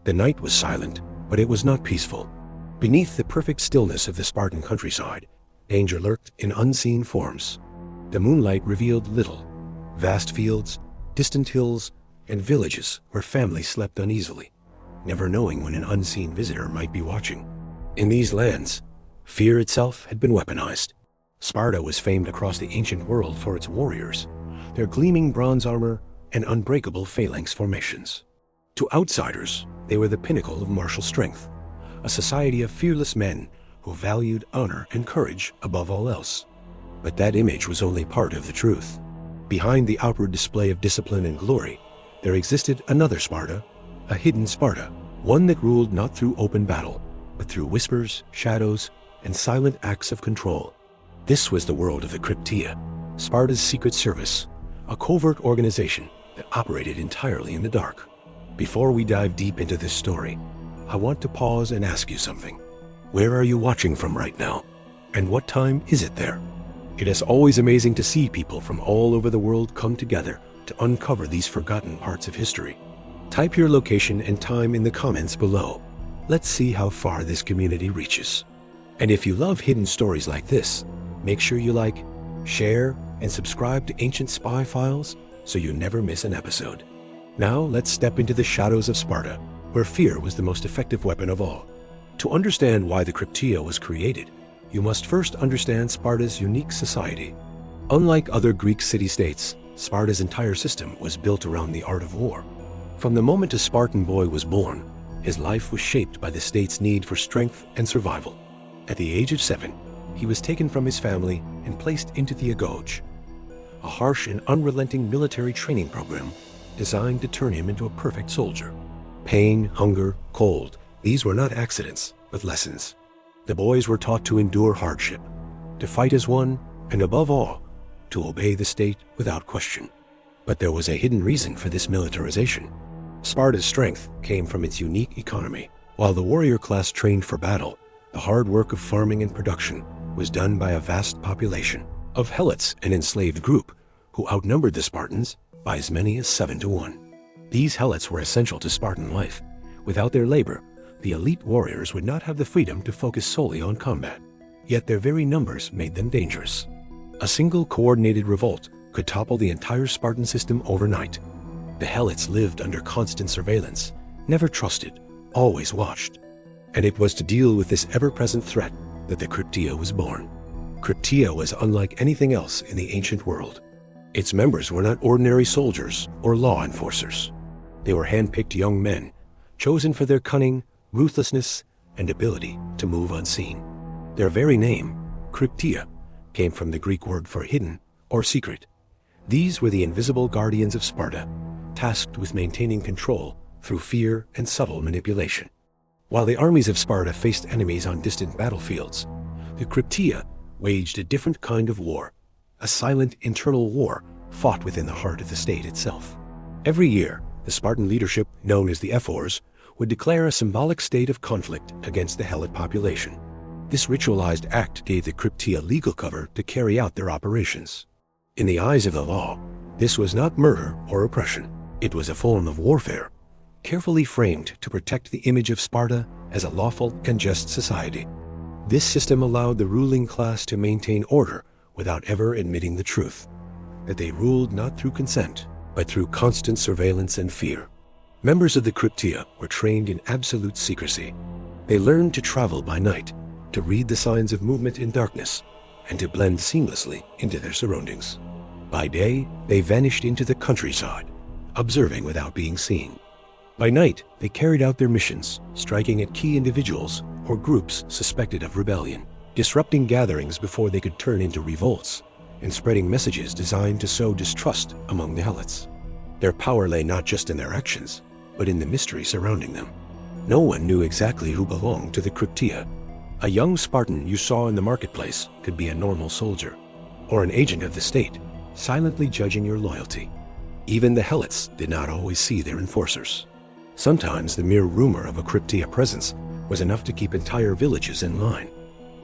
The night was silent, but it was not peaceful. Beneath the perfect stillness of the Spartan countryside, danger lurked in unseen forms. The moonlight revealed little: vast fields, distant hills, and villages where families slept uneasily, never knowing when an unseen visitor might be watching. In these lands, fear itself had been weaponized. Sparta was famed across the ancient world for its warriors, their gleaming bronze armor, and unbreakable phalanx formations. To outsiders, they were the pinnacle of martial strength, a society of fearless men who valued honor and courage above all else. But that image was only part of the truth. Behind the outward display of discipline and glory, there existed another Sparta, a hidden Sparta, one that ruled not through open battle, but through whispers, shadows, and silent acts of control. This was the world of the Krypteia, Sparta's secret service, a covert organization that operated entirely in the dark. Before we dive deep into this story, I want to pause and ask you something. Where are you watching from right now? And what time is it there? It is always amazing to see people from all over the world come together to uncover these forgotten parts of history. Type your location and time in the comments below. Let's see how far this community reaches. And if you love hidden stories like this, make sure you like, share, and subscribe to Ancient Spy Files so you never miss an episode. Now let's step into the shadows of Sparta, where fear was the most effective weapon of all. To understand why the Krypteia was created, you must first understand Sparta's unique society. Unlike other Greek city-states, Sparta's entire system was built around the art of war. From the moment a Spartan boy was born, his life was shaped by the state's need for strength and survival. At the age of 7, he was taken from his family and placed into the Agoj, a harsh and unrelenting military training program designed to turn him into a perfect soldier. Pain, hunger, cold, these were not accidents, but lessons. The boys were taught to endure hardship, to fight as one, and above all, to obey the state without question. But there was a hidden reason for this militarization. Sparta's strength came from its unique economy. While the warrior class trained for battle, the hard work of farming and production was done by a vast population of helots, an enslaved group who outnumbered the Spartans by as many as 7 to 1. These helots were essential to Spartan life. Without their labor, the elite warriors would not have the freedom to focus solely on combat. Yet their very numbers made them dangerous. A single coordinated revolt could topple the entire Spartan system overnight. The helots lived under constant surveillance, never trusted, always watched. And it was to deal with this ever-present threat that the Krypteia was born. Krypteia was unlike anything else in the ancient world. Its members were not ordinary soldiers or law enforcers. They were hand-picked young men, chosen for their cunning, ruthlessness, and ability to move unseen. Their very name, Krypteia, came from the Greek word for hidden or secret. These were the invisible guardians of Sparta, tasked with maintaining control through fear and subtle manipulation. While the armies of Sparta faced enemies on distant battlefields, the Krypteia waged a different kind of war, a silent internal war fought within the heart of the state itself. Every year, the Spartan leadership, known as the ephors, would declare a symbolic state of conflict against the helot population. This ritualized act gave the Krypteia legal cover to carry out their operations. In the eyes of the law, this was not murder or oppression. It was a form of warfare, carefully framed to protect the image of Sparta as a lawful and just society. This system allowed the ruling class to maintain order without ever admitting the truth, that they ruled not through consent, but through constant surveillance and fear. Members of the Krypteia were trained in absolute secrecy. They learned to travel by night, to read the signs of movement in darkness, and to blend seamlessly into their surroundings. By day, they vanished into the countryside, observing without being seen. By night, they carried out their missions, striking at key individuals or groups suspected of rebellion, disrupting gatherings before they could turn into revolts, and spreading messages designed to sow distrust among the helots. Their power lay not just in their actions, but in the mystery surrounding them. No one knew exactly who belonged to the Krypteia. A young Spartan you saw in the marketplace could be a normal soldier, or an agent of the state, silently judging your loyalty. Even the helots did not always see their enforcers. Sometimes the mere rumor of a Krypteia presence was enough to keep entire villages in line.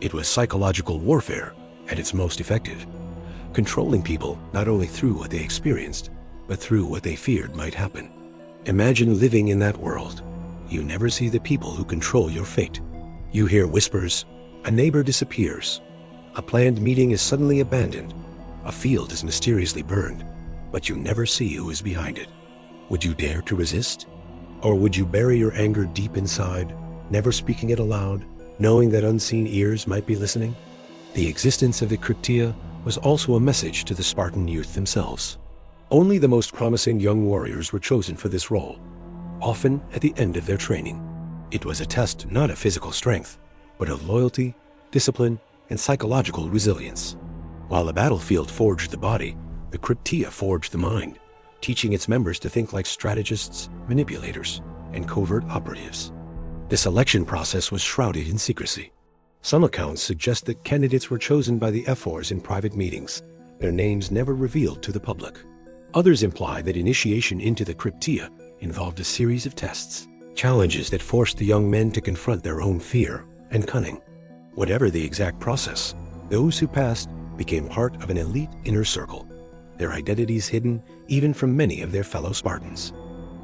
It was psychological warfare at its most effective, controlling people not only through what they experienced, but through what they feared might happen. Imagine living in that world, you never see the people who control your fate. You hear whispers, a neighbor disappears, a planned meeting is suddenly abandoned, a field is mysteriously burned, but you never see who is behind it. Would you dare to resist? Or would you bury your anger deep inside, never speaking it aloud, knowing that unseen ears might be listening? The existence of the Krypteia was also a message to the Spartan youth themselves. Only the most promising young warriors were chosen for this role, often at the end of their training. It was a test not of physical strength, but of loyalty, discipline, and psychological resilience. While the battlefield forged the body, the Krypteia forged the mind, teaching its members to think like strategists, manipulators, and covert operatives. The selection process was shrouded in secrecy. Some accounts suggest that candidates were chosen by the ephors in private meetings, their names never revealed to the public. Others imply that initiation into the Krypteia involved a series of tests, challenges that forced the young men to confront their own fear and cunning. Whatever the exact process, those who passed became part of an elite inner circle, their identities hidden even from many of their fellow Spartans.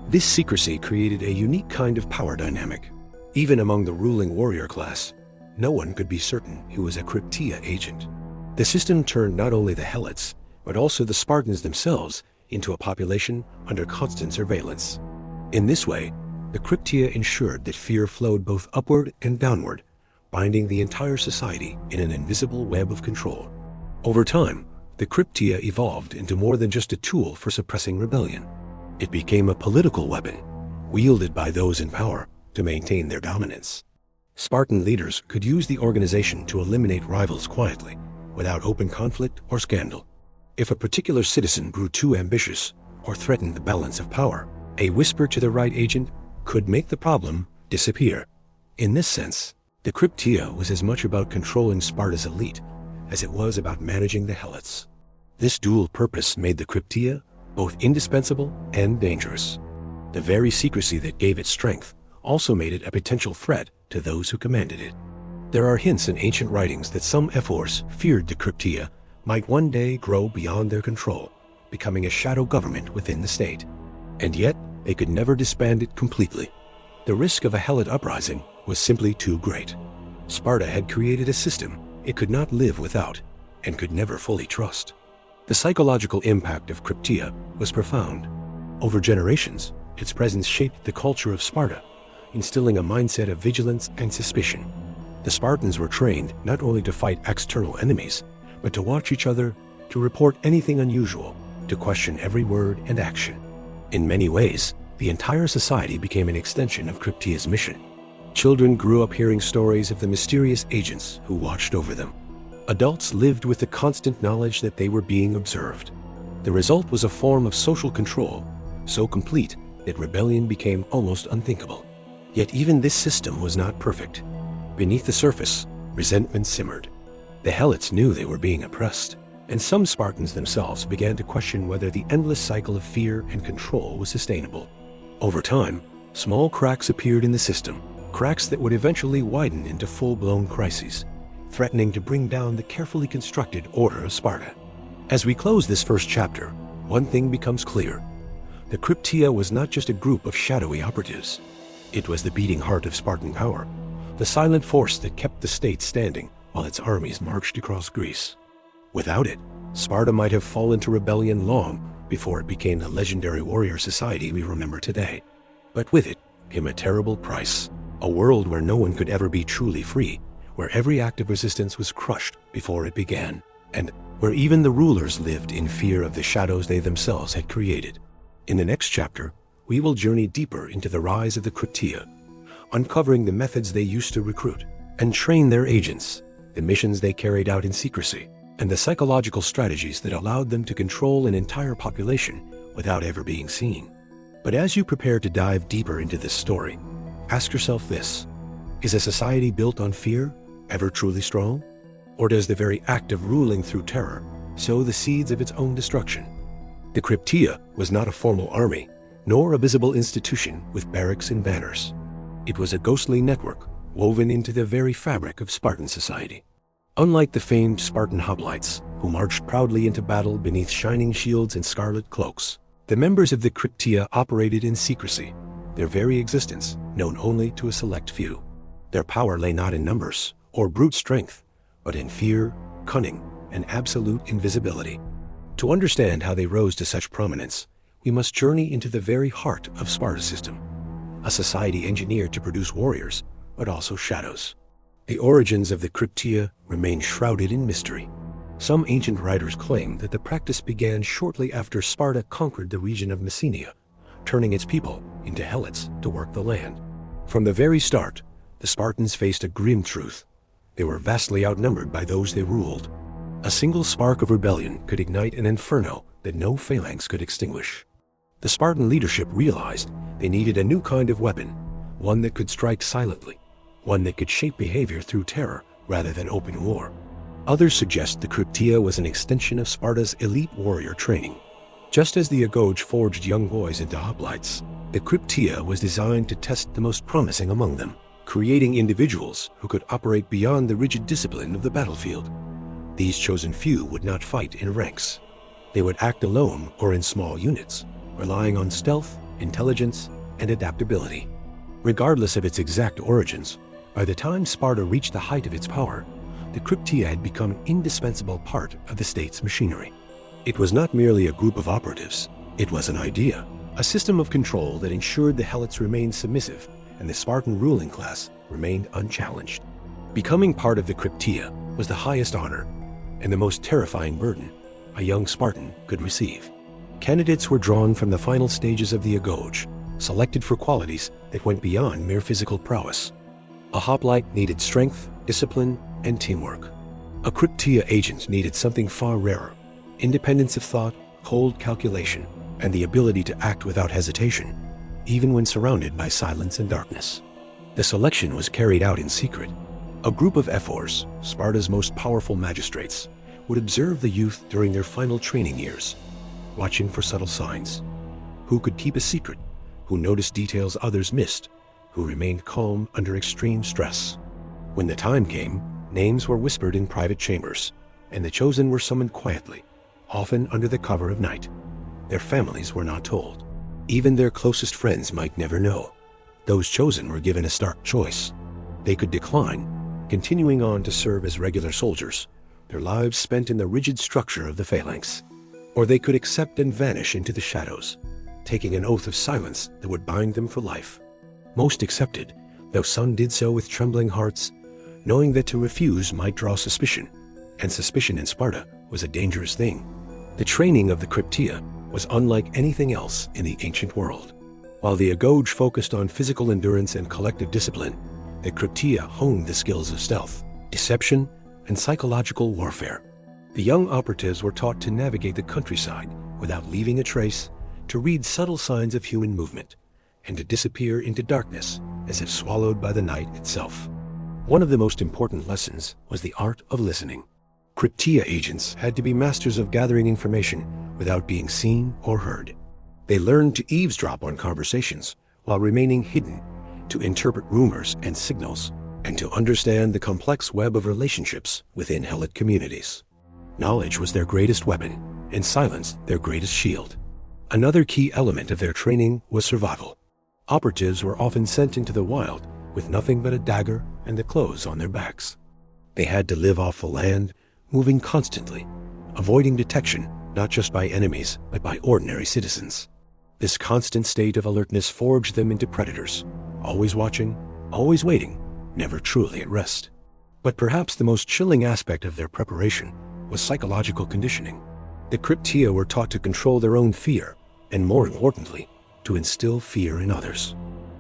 This secrecy created a unique kind of power dynamic. Even among the ruling warrior class, no one could be certain who was a Krypteia agent. The system turned not only the helots, but also the Spartans themselves into a population under constant surveillance. In this way, the Krypteia ensured that fear flowed both upward and downward, binding the entire society in an invisible web of control. Over time, the Krypteia evolved into more than just a tool for suppressing rebellion. It became a political weapon, wielded by those in power to maintain their dominance. Spartan leaders could use the organization to eliminate rivals quietly, without open conflict or scandal. If a particular citizen grew too ambitious or threatened the balance of power, a whisper to the right agent could make the problem disappear. In this sense, the Krypteia was as much about controlling Sparta's elite as it was about managing the helots. This dual purpose made the Krypteia both indispensable and dangerous. The very secrecy that gave it strength also made it a potential threat to those who commanded it. There are hints in ancient writings that some ephors feared the Krypteia might one day grow beyond their control, becoming a shadow government within the state. And yet, they could never disband it completely. The risk of a helot uprising was simply too great. Sparta had created a system it could not live without and could never fully trust. The psychological impact of Krypteia was profound. Over generations, its presence shaped the culture of Sparta, instilling a mindset of vigilance and suspicion. The Spartans were trained not only to fight external enemies, but to watch each other, to report anything unusual, to question every word and action. In many ways, the entire society became an extension of Krypteia's mission. Children grew up hearing stories of the mysterious agents who watched over them. Adults lived with the constant knowledge that they were being observed. The result was a form of social control, so complete that rebellion became almost unthinkable. Yet even this system was not perfect. Beneath the surface, resentment simmered. The helots knew they were being oppressed, and some Spartans themselves began to question whether the endless cycle of fear and control was sustainable. Over time, small cracks appeared in the system, cracks that would eventually widen into full-blown crises, threatening to bring down the carefully constructed order of Sparta. As we close this first chapter, one thing becomes clear. The Krypteia was not just a group of shadowy operatives. It was the beating heart of Spartan power, the silent force that kept the state standing while its armies marched across Greece. Without it, Sparta might have fallen to rebellion long before it became the legendary warrior society we remember today. But with it came a terrible price, a world where no one could ever be truly free, where every act of resistance was crushed before it began, and where even the rulers lived in fear of the shadows they themselves had created. In the next chapter, we will journey deeper into the rise of the Krypteia, uncovering the methods they used to recruit and train their agents, the missions they carried out in secrecy, and the psychological strategies that allowed them to control an entire population without ever being seen. But as you prepare to dive deeper into this story, ask yourself this: is a society built on fear ever truly strong? Or does the very act of ruling through terror sow the seeds of its own destruction? The Krypteia was not a formal army, nor a visible institution with barracks and banners. It was a ghostly network woven into the very fabric of Spartan society. Unlike the famed Spartan hoplites, who marched proudly into battle beneath shining shields and scarlet cloaks, the members of the Krypteia operated in secrecy, their very existence known only to a select few. Their power lay not in numbers or brute strength, but in fear, cunning, and absolute invisibility. To understand how they rose to such prominence, we must journey into the very heart of Sparta's system, a society engineered to produce warriors, but also shadows. The origins of the Krypteia remain shrouded in mystery. Some ancient writers claim that the practice began shortly after Sparta conquered the region of Messenia, turning its people into helots to work the land. From the very start, the Spartans faced a grim truth. They were vastly outnumbered by those they ruled. A single spark of rebellion could ignite an inferno that no phalanx could extinguish. The Spartan leadership realized they needed a new kind of weapon, one that could strike silently, one that could shape behavior through terror rather than open war. Others suggest the Krypteia was an extension of Sparta's elite warrior training. Just as the Agoge forged young boys into hoplites, the Krypteia was designed to test the most promising among them, creating individuals who could operate beyond the rigid discipline of the battlefield. These chosen few would not fight in ranks. They would act alone or in small units, relying on stealth, intelligence, and adaptability. Regardless of its exact origins, by the time Sparta reached the height of its power, the Krypteia had become an indispensable part of the state's machinery. It was not merely a group of operatives, it was an idea, a system of control that ensured the helots remained submissive and the Spartan ruling class remained unchallenged. Becoming part of the Krypteia was the highest honor and the most terrifying burden a young Spartan could receive. Candidates were drawn from the final stages of the Agoge, selected for qualities that went beyond mere physical prowess. A hoplite needed strength, discipline, and teamwork. A Krypteia agent needed something far rarer: independence of thought, cold calculation, and the ability to act without hesitation, even when surrounded by silence and darkness. The selection was carried out in secret. A group of ephors, Sparta's most powerful magistrates, would observe the youth during their final training years, watching for subtle signs. Who could keep a secret? Who noticed details others missed? Who remained calm under extreme stress? When the time came, names were whispered in private chambers, and the chosen were summoned quietly, often under the cover of night. Their families were not told. Even their closest friends might never know. Those chosen were given a stark choice. They could decline, continuing on to serve as regular soldiers, their lives spent in the rigid structure of the phalanx. Or they could accept and vanish into the shadows, taking an oath of silence that would bind them for life. Most accepted, though some did so with trembling hearts, knowing that to refuse might draw suspicion, and suspicion in Sparta was a dangerous thing. The training of the Krypteia was unlike anything else in the ancient world. While the Agoge focused on physical endurance and collective discipline, the Krypteia honed the skills of stealth, deception, and psychological warfare. The young operatives were taught to navigate the countryside without leaving a trace, to read subtle signs of human movement, and to disappear into darkness as if swallowed by the night itself. One of the most important lessons was the art of listening. Krypteia agents had to be masters of gathering information without being seen or heard. They learned to eavesdrop on conversations while remaining hidden, to interpret rumors and signals, and to understand the complex web of relationships within helot communities. Knowledge was their greatest weapon, and silence their greatest shield. Another key element of their training was survival. Operatives were often sent into the wild with nothing but a dagger and the clothes on their backs. They had to live off the land, moving constantly, avoiding detection not just by enemies but by ordinary citizens. This constant state of alertness forged them into predators, always watching, always waiting, never truly at rest. But perhaps the most chilling aspect of their preparation was psychological conditioning. The Krypteia were taught to control their own fear, and more importantly, to instill fear in others.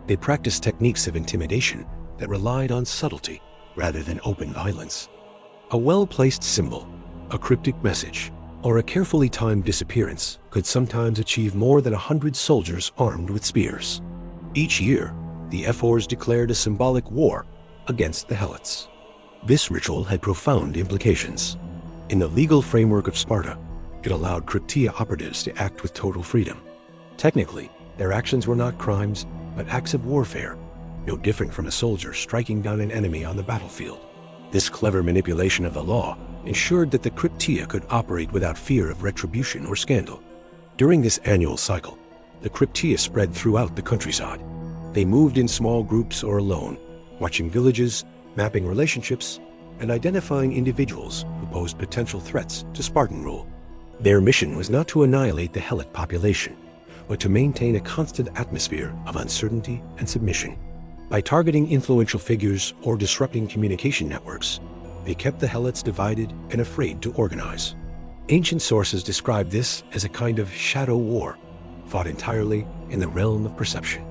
They practiced techniques of intimidation that relied on subtlety rather than open violence. A well-placed symbol, a cryptic message, or a carefully timed disappearance could sometimes achieve more than 100 soldiers armed with spears. Each year, the ephors declared a symbolic war against the helots. This ritual had profound implications. In the legal framework of Sparta, it allowed Krypteia operatives to act with total freedom. Technically, their actions were not crimes, but acts of warfare, no different from a soldier striking down an enemy on the battlefield. This clever manipulation of the law ensured that the Krypteia could operate without fear of retribution or scandal. During this annual cycle, the Krypteia spread throughout the countryside. They moved in small groups or alone, watching villages, mapping relationships, and identifying individuals who posed potential threats to Spartan rule. Their mission was not to annihilate the helot population, but to maintain a constant atmosphere of uncertainty and submission. By targeting influential figures or disrupting communication networks, they kept the helots divided and afraid to organize. Ancient sources describe this as a kind of shadow war, fought entirely in the realm of perception.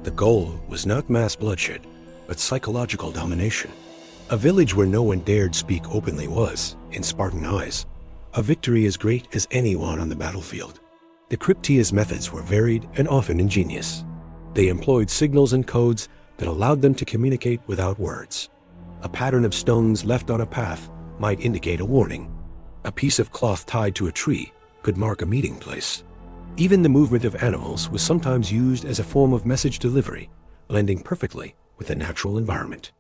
The goal was not mass bloodshed, but psychological domination. A village where no one dared speak openly was, in Spartan eyes, a victory as great as any won on the battlefield. The Krypteia's methods were varied and often ingenious. They employed signals and codes that allowed them to communicate without words. A pattern of stones left on a path might indicate a warning. A piece of cloth tied to a tree could mark a meeting place. Even the movement of animals was sometimes used as a form of message delivery, blending perfectly with the natural environment.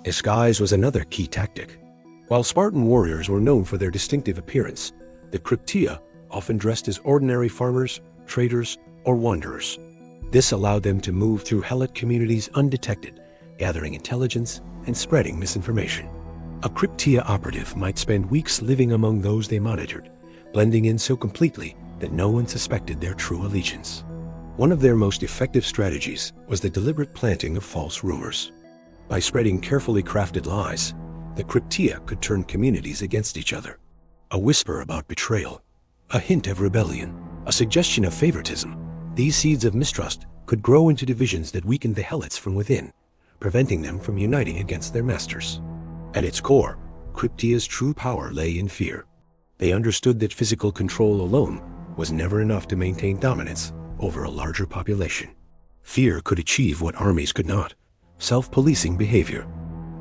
Disguise was another key tactic. While Spartan warriors were known for their distinctive appearance, the Krypteia often dressed as ordinary farmers, traders, or wanderers. This allowed them to move through helot communities undetected, gathering intelligence and spreading misinformation. A Krypteia operative might spend weeks living among those they monitored, blending in so completely that no one suspected their true allegiance. One of their most effective strategies was the deliberate planting of false rumors. By spreading carefully crafted lies, the Krypteia could turn communities against each other. A whisper about betrayal, a hint of rebellion, a suggestion of favoritism, these seeds of mistrust could grow into divisions that weakened the helots from within, preventing them from uniting against their masters. At its core, Krypteia's true power lay in fear. They understood that physical control alone was never enough to maintain dominance over a larger population. Fear could achieve what armies could not: self-policing behavior.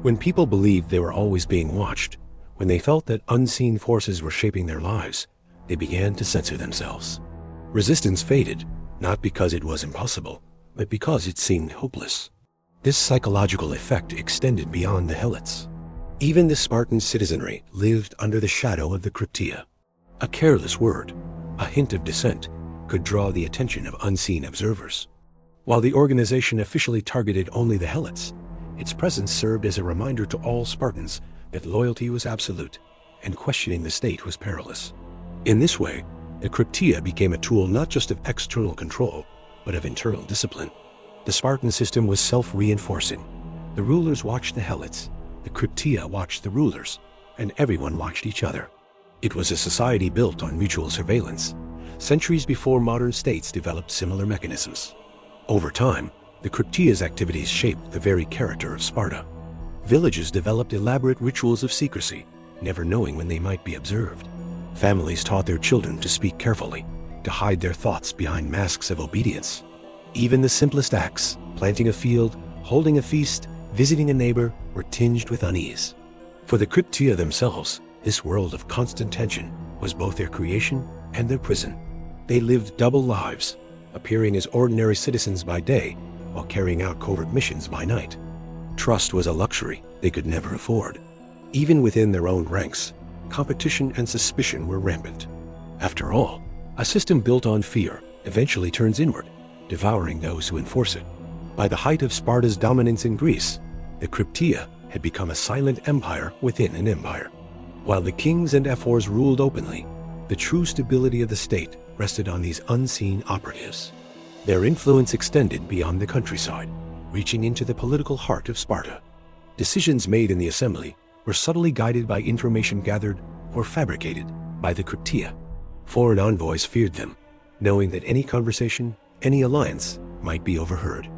When people believed they were always being watched, when they felt that unseen forces were shaping their lives, they began to censor themselves. Resistance faded, not because it was impossible, but because it seemed hopeless. This psychological effect extended beyond the helots. Even the Spartan citizenry lived under the shadow of the Krypteia. A careless word, a hint of dissent, could draw the attention of unseen observers. While the organization officially targeted only the helots, its presence served as a reminder to all Spartans that loyalty was absolute and questioning the state was perilous. In this way, the Krypteia became a tool not just of external control, but of internal discipline. The Spartan system was self-reinforcing. The rulers watched the helots, the Krypteia watched the rulers, and everyone watched each other. It was a society built on mutual surveillance, centuries before modern states developed similar mechanisms. Over time, the Krypteia's activities shaped the very character of Sparta. Villages developed elaborate rituals of secrecy, never knowing when they might be observed. Families taught their children to speak carefully, to hide their thoughts behind masks of obedience. Even the simplest acts, planting a field, holding a feast, visiting a neighbor, were tinged with unease. For the Krypteia themselves, this world of constant tension was both their creation and their prison. They lived double lives, appearing as ordinary citizens by day while carrying out covert missions by night. Trust was a luxury they could never afford. Even within their own ranks, competition and suspicion were rampant. After all, a system built on fear eventually turns inward, devouring those who enforce it. By the height of Sparta's dominance in Greece, the Krypteia had become a silent empire within an empire. While the kings and ephors ruled openly, the true stability of the state rested on these unseen operatives. Their influence extended beyond the countryside, reaching into the political heart of Sparta. Decisions made in the assembly were subtly guided by information gathered or fabricated by the Krypteia. Foreign envoys feared them, knowing that any conversation, any alliance, might be overheard.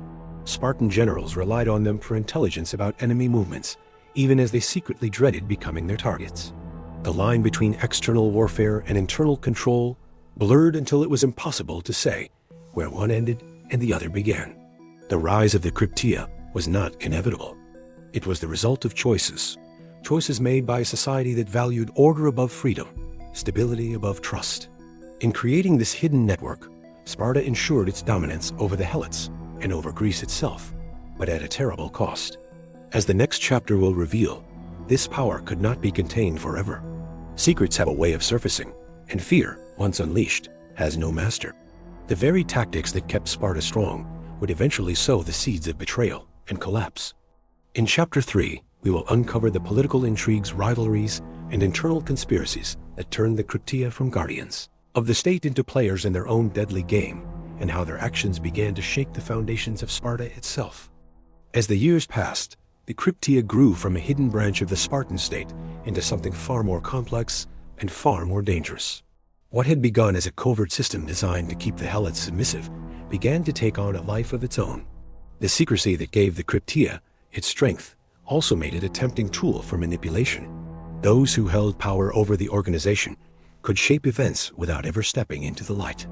Spartan generals relied on them for intelligence about enemy movements, even as they secretly dreaded becoming their targets. The line between external warfare and internal control blurred until it was impossible to say where one ended and the other began. The rise of the Krypteia was not inevitable. It was the result of choices made by a society that valued order above freedom, stability above trust. In creating this hidden network, Sparta ensured its dominance over the helots and over Greece itself, but at a terrible cost. As the next chapter will reveal, this power could not be contained forever. Secrets have a way of surfacing, and fear, once unleashed, has no master. The very tactics that kept Sparta strong would eventually sow the seeds of betrayal and collapse. In Chapter 3, we will uncover the political intrigues, rivalries, and internal conspiracies that turned the Krypteia from guardians of the state into players in their own deadly game, and how their actions began to shake the foundations of Sparta itself. As the years passed, the Krypteia grew from a hidden branch of the Spartan state into something far more complex and far more dangerous. What had begun as a covert system designed to keep the helots submissive began to take on a life of its own. The secrecy that gave the Krypteia its strength also made it a tempting tool for manipulation. Those who held power over the organization could shape events without ever stepping into the light.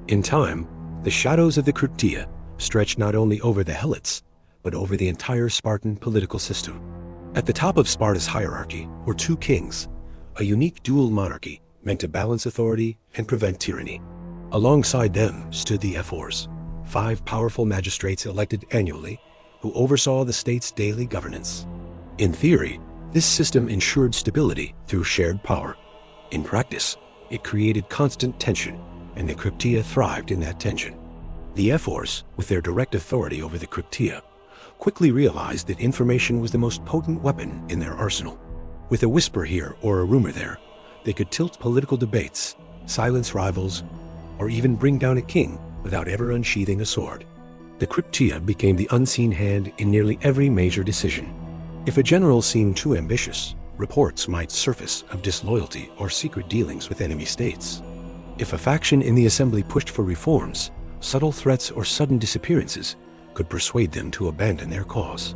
In time, the shadows of the Krypteia stretched not only over the helots, but over the entire Spartan political system. At the top of Sparta's hierarchy were two kings, a unique dual monarchy meant to balance authority and prevent tyranny. Alongside them stood the ephors, 5 powerful magistrates elected annually who oversaw the state's daily governance. In theory, this system ensured stability through shared power. In practice, it created constant tension, and the Krypteia thrived in that tension. The ephors, with their direct authority over the Krypteia, quickly realized that information was the most potent weapon in their arsenal. With a whisper here or a rumor there, they could tilt political debates, silence rivals, or even bring down a king without ever unsheathing a sword. The Krypteia became the unseen hand in nearly every major decision. If a general seemed too ambitious, reports might surface of disloyalty or secret dealings with enemy states. If a faction in the assembly pushed for reforms, subtle threats or sudden disappearances could persuade them to abandon their cause.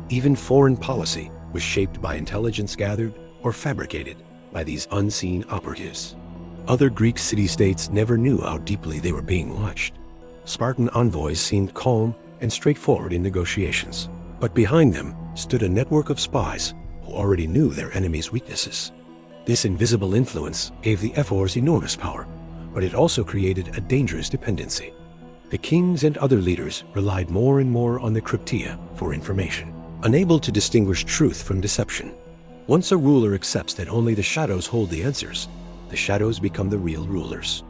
Even foreign policy was shaped by intelligence gathered or fabricated by these unseen operatives. Other Greek city-states never knew how deeply they were being watched. Spartan envoys seemed calm and straightforward in negotiations, but behind them stood a network of spies who already knew their enemies' weaknesses. This invisible influence gave the ephors enormous power, but it also created a dangerous dependency. The kings and other leaders relied more and more on the Krypteia for information, unable to distinguish truth from deception. Once a ruler accepts that only the shadows hold the answers, the shadows become the real rulers.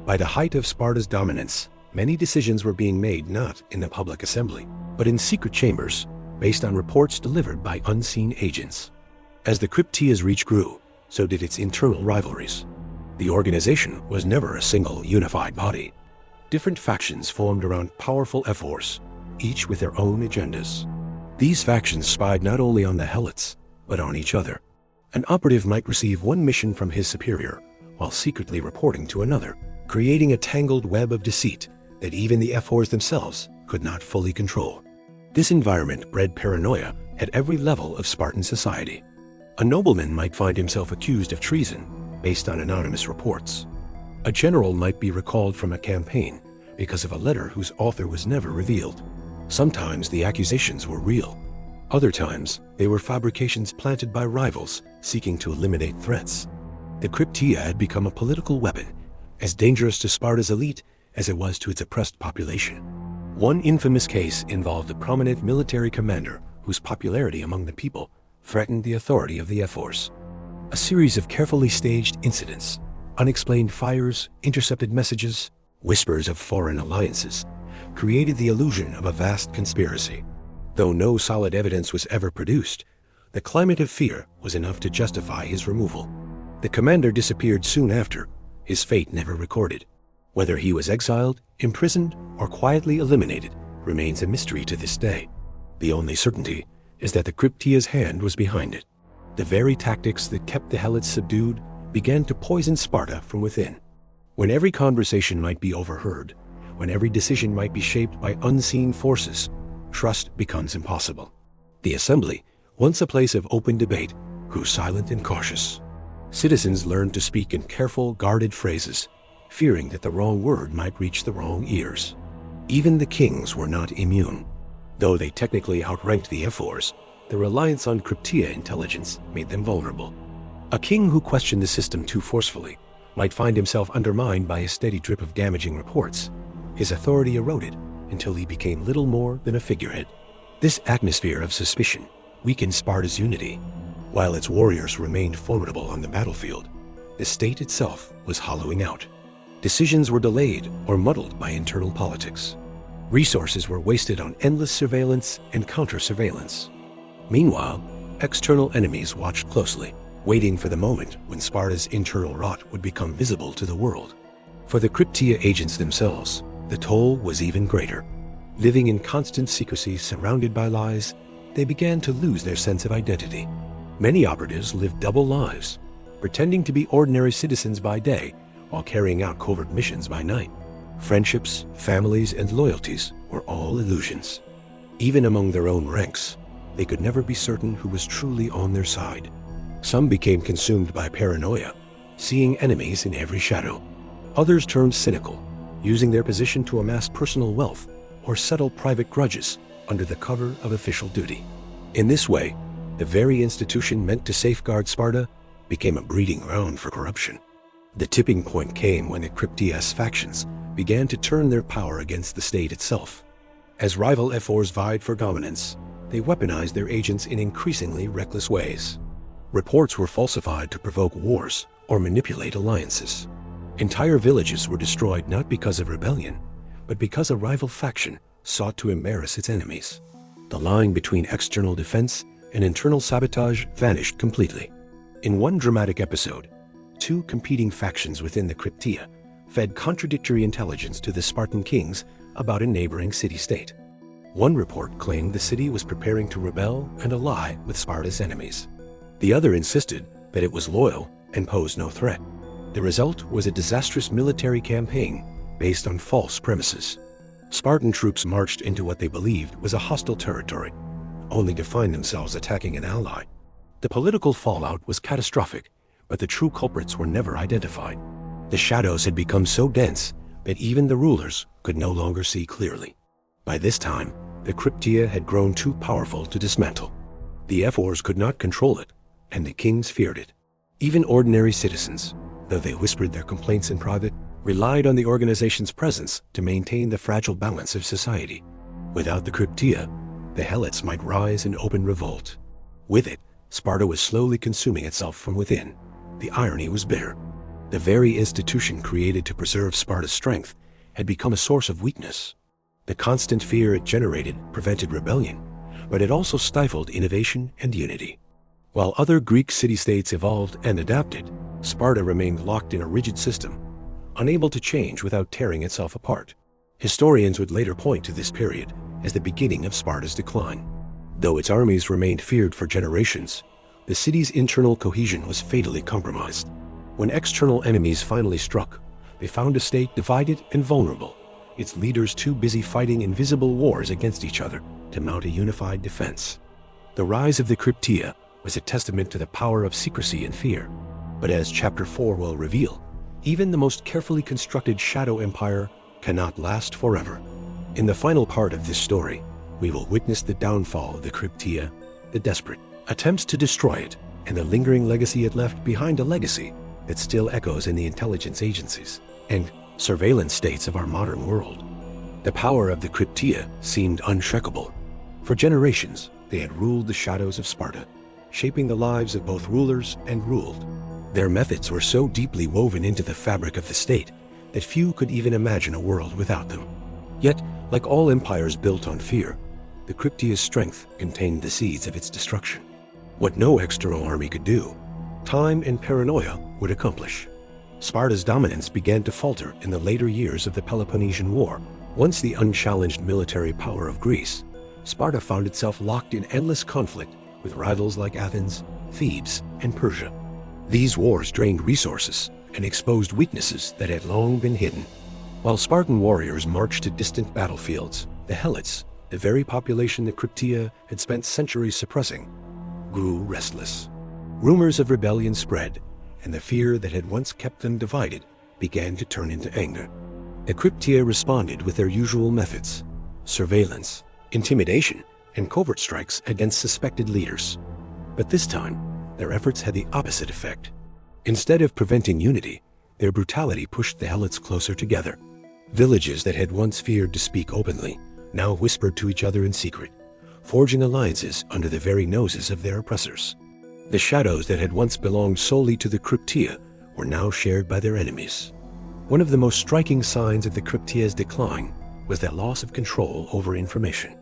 By the height of Sparta's dominance, many decisions were being made not in the public assembly, but in secret chambers, based on reports delivered by unseen agents. As the Krypteia's reach grew, so did its internal rivalries. The organization was never a single unified body. Different factions formed around powerful ephors, each with their own agendas. These factions spied not only on the helots, but on each other. An operative might receive one mission from his superior, while secretly reporting to another, creating a tangled web of deceit that even the ephors themselves could not fully control. This environment bred paranoia at every level of Spartan society. A nobleman might find himself accused of treason based on anonymous reports. A general might be recalled from a campaign because of a letter whose author was never revealed. Sometimes the accusations were real. Other times, they were fabrications planted by rivals seeking to eliminate threats. The Krypteia had become a political weapon, as dangerous to Sparta's elite as it was to its oppressed population. One infamous case involved a prominent military commander whose popularity among the people threatened the authority of the ephors. A series of carefully staged incidents, unexplained fires, intercepted messages, whispers of foreign alliances, created the illusion of a vast conspiracy. Though no solid evidence was ever produced, the climate of fear was enough to justify his removal. The commander disappeared soon after, his fate never recorded. Whether he was exiled, imprisoned, or quietly eliminated remains a mystery to this day. The only certainty is that the Krypteia's hand was behind it. The very tactics that kept the helots subdued began to poison Sparta from within. When every conversation might be overheard, when every decision might be shaped by unseen forces, trust becomes impossible. The assembly, once a place of open debate, grew silent and cautious. Citizens learned to speak in careful, guarded phrases, fearing that the wrong word might reach the wrong ears. Even the kings were not immune. Though they technically outranked the ephors, the reliance on Krypteia intelligence made them vulnerable. A king who questioned the system too forcefully might find himself undermined by a steady drip of damaging reports. His authority eroded until he became little more than a figurehead. This atmosphere of suspicion weakened Sparta's unity. While its warriors remained formidable on the battlefield, the state itself was hollowing out. Decisions were delayed or muddled by internal politics. Resources were wasted on endless surveillance and counter-surveillance. Meanwhile, external enemies watched closely, waiting for the moment when Sparta's internal rot would become visible to the world. For the Krypteia agents themselves, the toll was even greater. Living in constant secrecy surrounded by lies, they began to lose their sense of identity. Many operatives lived double lives, pretending to be ordinary citizens by day while carrying out covert missions by night. Friendships, families, and loyalties were all illusions. Even among their own ranks, they could never be certain who was truly on their side. Some became consumed by paranoia, seeing enemies in every shadow. Others turned cynical, using their position to amass personal wealth or settle private grudges under the cover of official duty. In this way, the very institution meant to safeguard Sparta became a breeding ground for corruption. The tipping point came when the Krypteia's factions began to turn their power against the state itself. As rival ephors vied for dominance, they weaponized their agents in increasingly reckless ways. Reports were falsified to provoke wars or manipulate alliances. Entire villages were destroyed not because of rebellion, but because a rival faction sought to embarrass its enemies. The line between external defense and internal sabotage vanished completely. In one dramatic episode, two competing factions within the Krypteia fed contradictory intelligence to the Spartan kings about a neighboring city-state. One report claimed the city was preparing to rebel and ally with Sparta's enemies. The other insisted that it was loyal and posed no threat. The result was a disastrous military campaign based on false premises. Spartan troops marched into what they believed was a hostile territory, only to find themselves attacking an ally. The political fallout was catastrophic, but the true culprits were never identified. The shadows had become so dense that even the rulers could no longer see clearly. By this time, the Krypteia had grown too powerful to dismantle. The ephors could not control it, and the kings feared it. Even ordinary citizens, though they whispered their complaints in private, relied on the organization's presence to maintain the fragile balance of society. Without the Krypteia, the helots might rise in open revolt. With it, Sparta was slowly consuming itself from within. The irony was bitter. The very institution created to preserve Sparta's strength had become a source of weakness. The constant fear it generated prevented rebellion, but it also stifled innovation and unity. While other Greek city-states evolved and adapted, Sparta remained locked in a rigid system, unable to change without tearing itself apart. Historians would later point to this period as the beginning of Sparta's decline. Though its armies remained feared for generations, the city's internal cohesion was fatally compromised. When external enemies finally struck, they found a state divided and vulnerable, its leaders too busy fighting invisible wars against each other to mount a unified defense. The rise of the Krypteia was a testament to the power of secrecy and fear. But as Chapter 4 will reveal, even the most carefully constructed shadow empire cannot last forever. In the final part of this story, we will witness the downfall of the Krypteia, the desperate attempts to destroy it, and the lingering legacy it left behind, a legacy that still echoes in the intelligence agencies and surveillance states of our modern world. The power of the Krypteia seemed unshakable. For generations, they had ruled the shadows of Sparta, shaping the lives of both rulers and ruled. Their methods were so deeply woven into the fabric of the state that few could even imagine a world without them. Yet, like all empires built on fear, the Krypteia's strength contained the seeds of its destruction. What no external army could do, time and paranoia would accomplish. Sparta's dominance began to falter in the later years of the Peloponnesian War. Once the unchallenged military power of Greece, Sparta found itself locked in endless conflict with rivals like Athens, Thebes, and Persia. These wars drained resources and exposed weaknesses that had long been hidden. While Spartan warriors marched to distant battlefields, the helots, the very population the Krypteia had spent centuries suppressing, grew restless. Rumors of rebellion spread, and the fear that had once kept them divided began to turn into anger. The Krypteia responded with their usual methods: surveillance, intimidation, and covert strikes against suspected leaders. But this time, their efforts had the opposite effect. Instead of preventing unity, their brutality pushed the helots closer together. Villages that had once feared to speak openly now whispered to each other in secret, forging alliances under the very noses of their oppressors. The shadows that had once belonged solely to the Krypteia were now shared by their enemies. One of the most striking signs of the Krypteia's decline was their loss of control over information.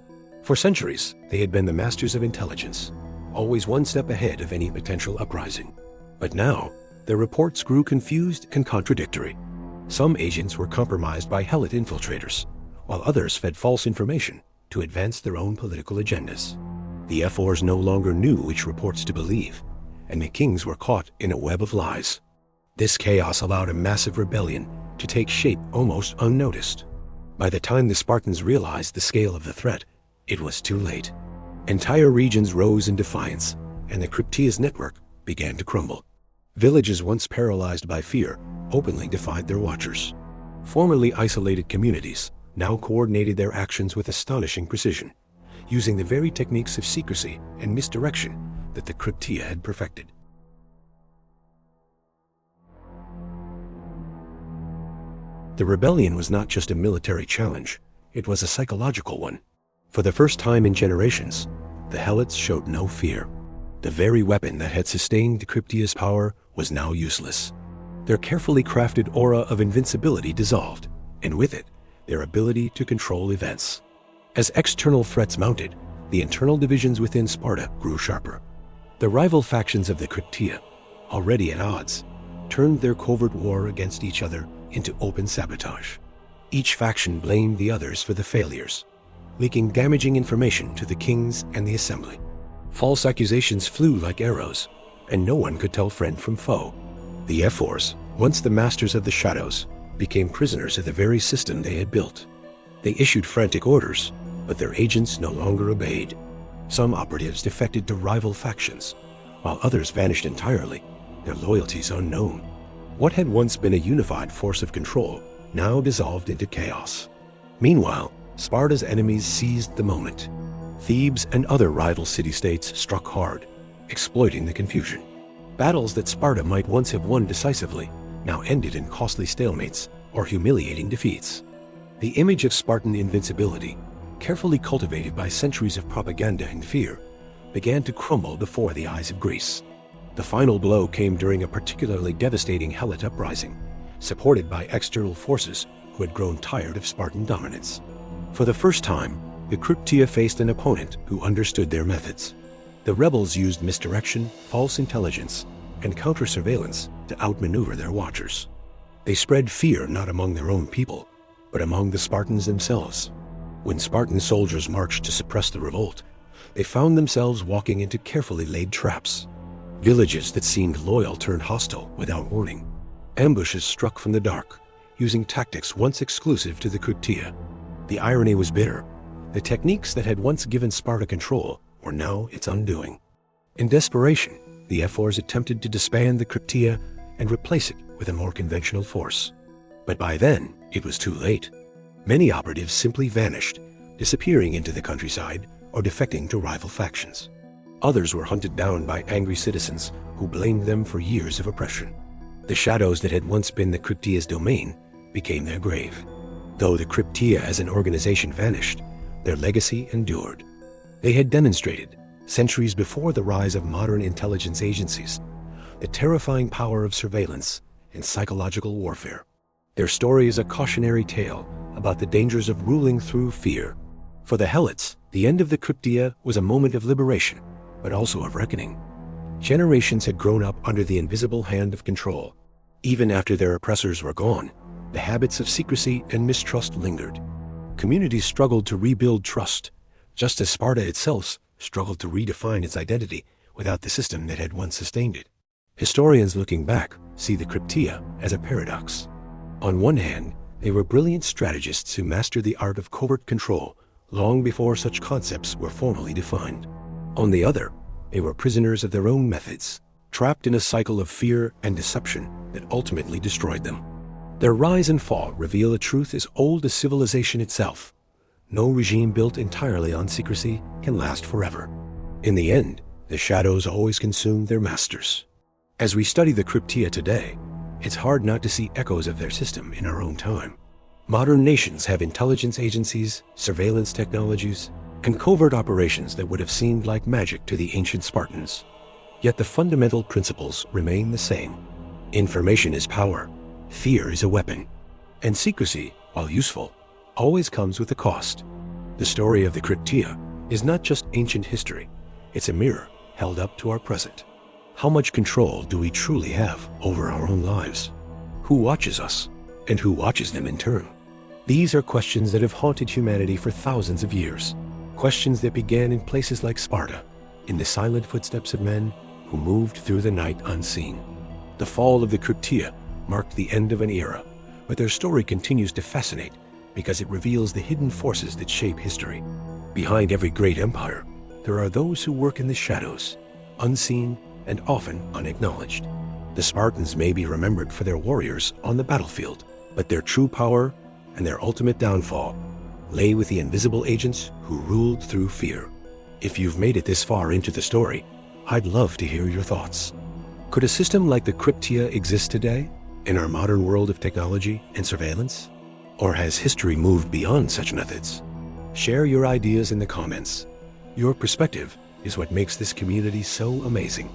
For centuries, they had been the masters of intelligence, always one step ahead of any potential uprising. But now, their reports grew confused and contradictory. Some agents were compromised by helot infiltrators, while others fed false information to advance their own political agendas. The F-4s no longer knew which reports to believe, and the kings were caught in a web of lies. This chaos allowed a massive rebellion to take shape almost unnoticed. By the time the Spartans realized the scale of the threat, it was too late. Entire regions rose in defiance, and the Krypteia's network began to crumble. Villages once paralyzed by fear openly defied their watchers. Formerly isolated communities now coordinated their actions with astonishing precision, using the very techniques of secrecy and misdirection that the Krypteia had perfected. The rebellion was not just a military challenge, it was a psychological one. For the first time in generations, the helots showed no fear. The very weapon that had sustained the Krypteia's power was now useless. Their carefully crafted aura of invincibility dissolved, and with it, their ability to control events. As external threats mounted, the internal divisions within Sparta grew sharper. The rival factions of the Krypteia, already at odds, turned their covert war against each other into open sabotage. Each faction blamed the others for the failures, leaking damaging information to the kings and the assembly. False accusations flew like arrows, and no one could tell friend from foe. The F-4s, once the masters of the shadows, became prisoners of the very system they had built. They issued frantic orders, but their agents no longer obeyed. Some operatives defected to rival factions, while others vanished entirely, their loyalties unknown. What had once been a unified force of control now dissolved into chaos. Meanwhile, Sparta's enemies seized the moment. Thebes and other rival city-states struck hard, exploiting the confusion. Battles that Sparta might once have won decisively now ended in costly stalemates or humiliating defeats. The image of Spartan invincibility, carefully cultivated by centuries of propaganda and fear, began to crumble before the eyes of Greece. The final blow came during a particularly devastating helot uprising, supported by external forces who had grown tired of Spartan dominance. For the first time, the Krypteia faced an opponent who understood their methods. The rebels used misdirection, false intelligence, and counter-surveillance to outmaneuver their watchers. They spread fear not among their own people, but among the Spartans themselves. When Spartan soldiers marched to suppress the revolt, they found themselves walking into carefully laid traps. Villages that seemed loyal turned hostile without warning. Ambushes struck from the dark, using tactics once exclusive to the Krypteia. The irony was bitter. The techniques that had once given Sparta control were now its undoing. In desperation, the F-4s attempted to disband the Krypteia and replace it with a more conventional force. But by then, it was too late. Many operatives simply vanished, disappearing into the countryside or defecting to rival factions. Others were hunted down by angry citizens who blamed them for years of oppression. The shadows that had once been the Krypteia's domain became their grave. Though the Krypteia as an organization vanished, their legacy endured. They had demonstrated, centuries before the rise of modern intelligence agencies, the terrifying power of surveillance and psychological warfare. Their story is a cautionary tale about the dangers of ruling through fear. For the helots, the end of the Krypteia was a moment of liberation, but also of reckoning. Generations had grown up under the invisible hand of control. Even after their oppressors were gone, the habits of secrecy and mistrust lingered. Communities struggled to rebuild trust, just as Sparta itself struggled to redefine its identity without the system that had once sustained it. Historians looking back see the Krypteia as a paradox. On one hand, they were brilliant strategists who mastered the art of covert control long before such concepts were formally defined. On the other, they were prisoners of their own methods, trapped in a cycle of fear and deception that ultimately destroyed them. Their rise and fall reveal a truth as old as civilization itself. No regime built entirely on secrecy can last forever. In the end, the shadows always consume their masters. As we study the Krypteia today, it's hard not to see echoes of their system in our own time. Modern nations have intelligence agencies, surveillance technologies, and covert operations that would have seemed like magic to the ancient Spartans. Yet the fundamental principles remain the same. Information is power, fear is a weapon, and secrecy, while useful, always comes with a cost. The story of the Krypteia is not just ancient history, it's a mirror held up to our present. How much control do we truly have over our own lives? Who watches us, and who watches them in turn? These are questions that have haunted humanity for thousands of years. Questions that began in places like Sparta, in the silent footsteps of men who moved through the night unseen. The fall of the Krypteia marked the end of an era, but their story continues to fascinate because it reveals the hidden forces that shape history. Behind every great empire, there are those who work in the shadows, unseen and often unacknowledged. The Spartans may be remembered for their warriors on the battlefield, but their true power and their ultimate downfall lay with the invisible agents who ruled through fear. If you've made it this far into the story, I'd love to hear your thoughts. Could a system like the Krypteia exist today, in our modern world of technology and surveillance? Or has history moved beyond such methods? Share your ideas in the comments. Your perspective is what makes this community so amazing.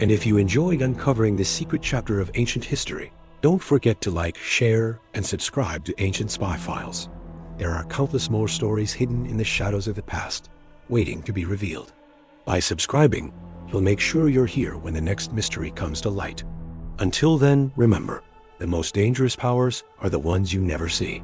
And if you enjoyed uncovering this secret chapter of ancient history, don't forget to like, share, and subscribe to Ancient Spy Files. There are countless more stories hidden in the shadows of the past, waiting to be revealed. By subscribing, you'll make sure you're here when the next mystery comes to light. Until then, remember, the most dangerous powers are the ones you never see.